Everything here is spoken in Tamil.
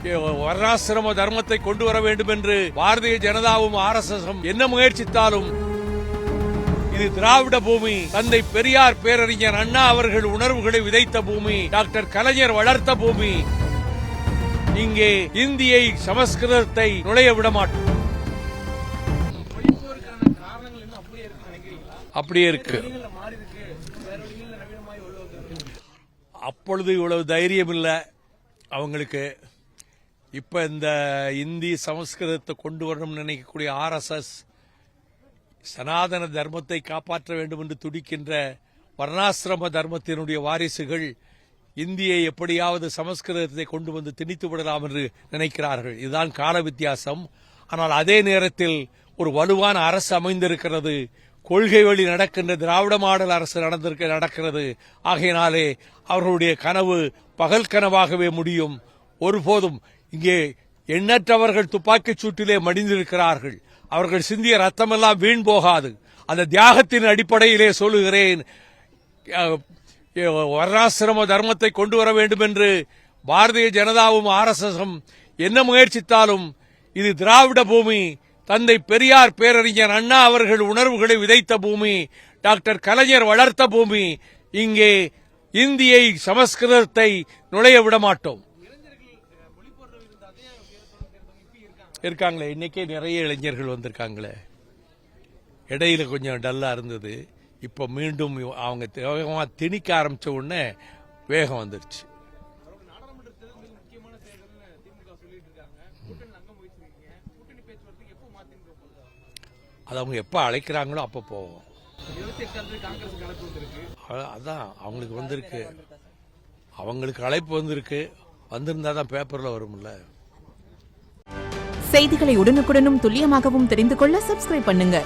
வர்ணாசிரம தர்மத்தை கொண்டு வர வேண்டும் என்று பாரதிய ஜனதாவும் RSS என்ன முயற்சித்தாலும் இது திராவிட பூமி. தந்தை பெரியார் பேரறிஞர் அண்ணா அவர்கள் உணர்வுகளை விதைத்த பூமி. டாக்டர் கலைஞர் வளர்த்த பூமி. இங்கே இந்தியை சமஸ்கிருதத்தை நுழைய விட மாட்டோம். அப்படியே இருக்கு. அப்பொழுது இவ்வளவு தைரியம் இல்லை அவங்களுக்கு. இப்ப இந்த இந்தி சமஸ்கிருதத்தை கொண்டு வரணும்னு நினைக்கக்கூடிய RSS சனாதன தர்மத்தை காப்பாற்ற வேண்டும் என்று துடிக்கின்ற வர்ணாசிரம தர்மத்தினுடைய வாரிசுகள் இந்தியை எப்படியாவது சமஸ்கிருதத்தை கொண்டு வந்து திணித்து விடலாம் என்று நினைக்கிறார்கள். இதுதான் கால வித்தியாசம். ஆனால் அதே நேரத்தில் ஒரு வலுவான அரசு அமைந்திருக்கிறது. கொள்கை வழி நடக்கின்ற திராவிட மாடல் அரசு நடக்கிறது. ஆகையினாலே அவர்களுடைய கனவு பகல் கனவாகவே முடியும். ஒருபோதும் இங்கே எண்ணற்றவர்கள் துப்பாக்கிச் சூட்டிலே மடிந்திருக்கிறார்கள். அவர்கள் சிந்திய ரத்தமெல்லாம் வீண் போகாது. அந்த தியாகத்தின் அடிப்படையிலே சொல்லுகிறேன், வர்ணாசிரம தர்மத்தை கொண்டு வர வேண்டும் என்று பாரதிய ஜனதாவும் RSS என்ன முயற்சித்தாலும் இது திராவிட பூமி. தந்தை பெரியார் பேரறிஞர் அண்ணா அவர்கள் உணர்வுகளை விதைத்த பூமி. டாக்டர் கலைஞர் வளர்த்த பூமி. இங்கே இந்தியை சமஸ்கிருதத்தை நுழைய விட மாட்டோம். இருக்காங்களே, இன்னைக்கே நிறைய இளைஞர்கள் வந்திருக்காங்களே. இடையில கொஞ்சம் டல்லா இருந்தது. இப்ப மீண்டும் அவங்க வேகமா திணிக்க ஆரம்பிச்ச உடனே வேகம் வந்துருச்சு. அது அவங்க எப்ப அழைக்கிறாங்களோ அப்ப போவோம். அதான் அவங்களுக்கு வந்திருக்கு. அவங்களுக்கு அழைப்பு வந்திருக்கு. வந்திருந்தாதான் பேப்பர்ல வரும்ல. செய்திகளை உடனுக்குடனும் துல்லியமாகவும் தெரிந்து கொள்ள சப்ஸ்கிரைப் பண்ணுங்க.